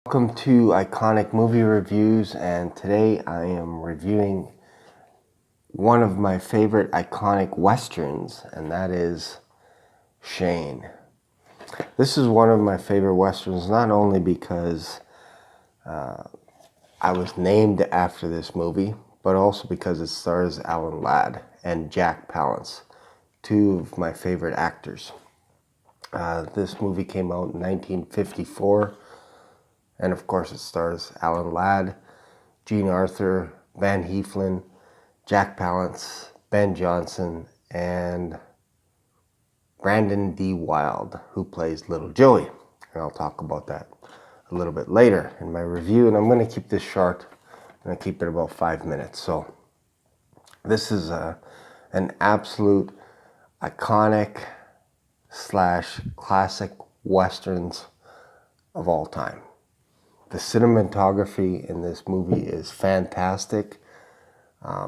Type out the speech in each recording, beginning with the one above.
Welcome to Iconic Movie Reviews, and today I am reviewing one of my favorite iconic westerns, and that is Shane. This is one of my favorite westerns, not only because I was named after this movie, but also because it stars Alan Ladd and Jack Palance, two of my favorite actors. This movie came out in 1954. And of course, it stars Alan Ladd, Authur, Van Heflin, Jack Palance, Ben Johnson, and Brandon D. Wild, who plays Little Joey. And I'll talk about that a little bit later in my review. And I'm going to keep this short. I'm going to keep it about 5 minutes. So this is an absolute iconic / classic westerns of all time. The cinematography in this movie is fantastic.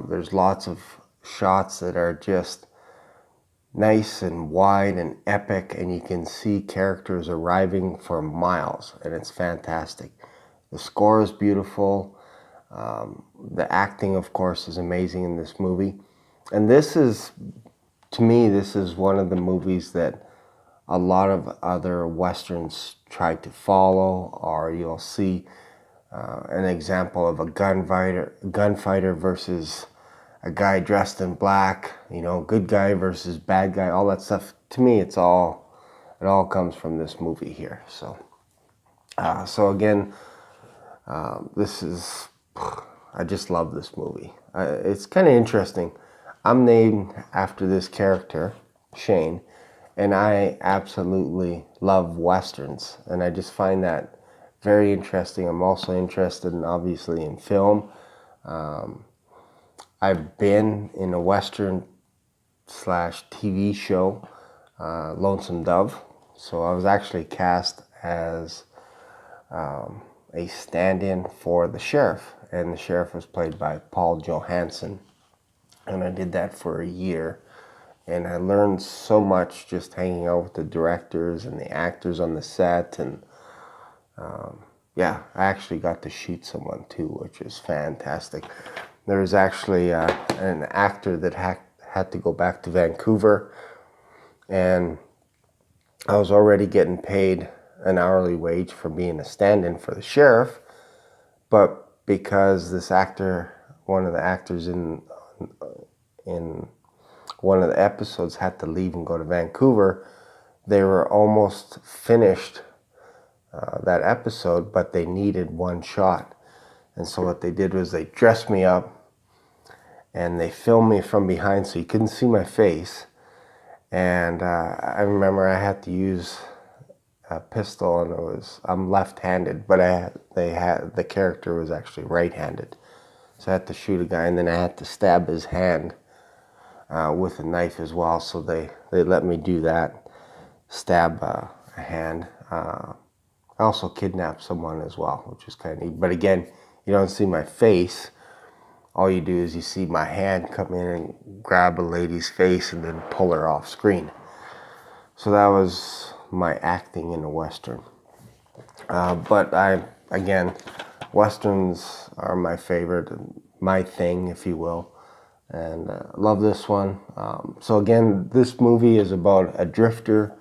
There's lots of shots that are just nice and wide and epic, and you can see characters arriving for miles, and it's fantastic. The score is beautiful. The acting, of course, is amazing in this movie. And this is, to me, this is one of the movies that a lot of other westerns try to follow, or you'll see an example of a gunfighter versus a guy dressed in black, good guy versus bad guy, all that stuff. To me, it all comes from this movie here. So again, I just love this movie. It's kind of interesting. I'm named after this character, Shane, and I absolutely love westerns, and I just find that very interesting. I'm also interested obviously in film. I've been in a western / TV show, Lonesome Dove. So I was actually cast as a stand-in for the sheriff, and the sheriff was played by Paul Johanson, and I did that for a year. And I learned so much just hanging out with the directors and the actors on the set. And I actually got to shoot someone too, which is fantastic. There was actually an actor that had to go back to Vancouver. And I was already getting paid an hourly wage for being a stand-in for the sheriff. But because this actor, one of the actors in one of the episodes, had to leave and go to Vancouver, they were almost finished that episode, but they needed one shot. And so what they did was they dressed me up and they filmed me from behind so you couldn't see my face. And I remember I had to use a pistol, and I'm left-handed, but the character was actually right-handed. So I had to shoot a guy, and then I had to stab his hand with a knife as well. So they let me do that, stab a hand. I also kidnapped someone as well, which was kind of neat. But again, you don't see my face. All you do is you see my hand come in and grab a lady's face and then pull her off screen. So that was my acting in a western. But again, westerns are my favorite, my thing, if you will. And love this one. So again, this movie is about a drifter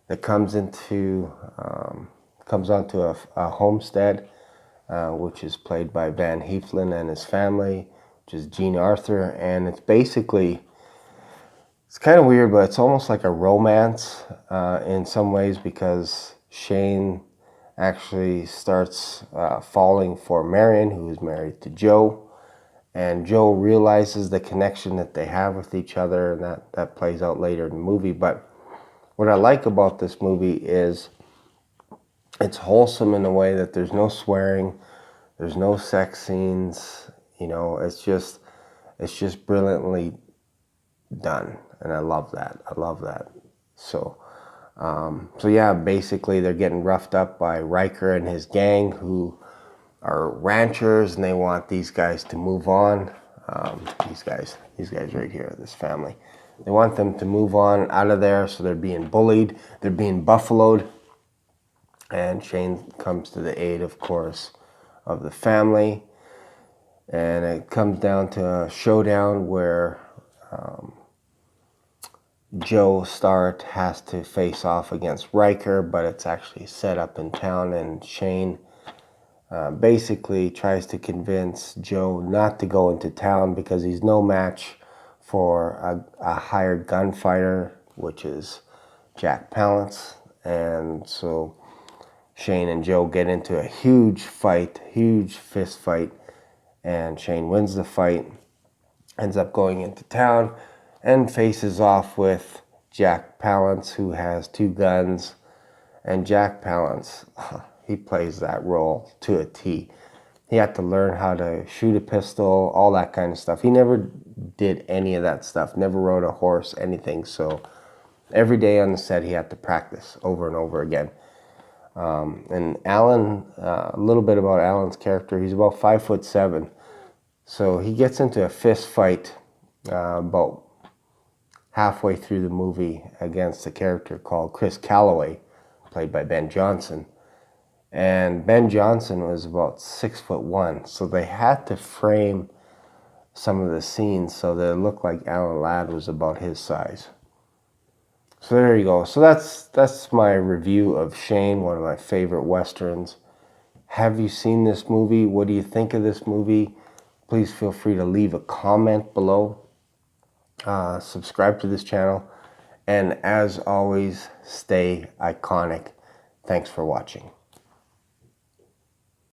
that comes onto a homestead, which is played by Van Heflin and his family, which is Authur. And it's kind of weird, but it's almost like a romance in some ways, because Shane actually starts falling for Marion, who is married to Joe. And Joe realizes the connection that they have with each other, and that plays out later in the movie. But what I like about this movie is it's wholesome in a way that there's no swearing, there's no sex scenes. It's just brilliantly done, and I love that. So basically they're getting roughed up by Riker and his gang, who are ranchers, and they want these guys to move on. These guys right here, this family, they want them to move on out of there. So they're being bullied, they're being buffaloed, And Shane comes to the aid, of course, of the family. And it comes down to a showdown where Joe Start has to face off against Riker, but it's actually set up in town, and Shane basically tries to convince Joe not to go into town because he's no match for a hired gunfighter, which is Jack Palance. And so Shane and Joe get into a huge fight, huge fist fight, and Shane wins the fight, ends up going into town, and faces off with Jack Palance, who has 2 guns. And Jack Palance, he plays that role to a T. He had to learn how to shoot a pistol, all that kind of stuff. He never did any of that stuff, never rode a horse, anything. So every day on the set, he had to practice over and over again. And Alan, a little bit about Alan's character, he's about 5'7". So he gets into a fist fight about halfway through the movie against a character called Chris Calloway, played by Ben Johnson. And Ben Johnson was about 6'1", so they had to frame some of the scenes so that it looked like Alan Ladd was about his size. So there you go. So that's my review of Shane, one of my favorite westerns. Have you seen this movie? What do you think of this movie? Please feel free to leave a comment below. Subscribe to this channel. And as always, stay iconic. Thanks for watching.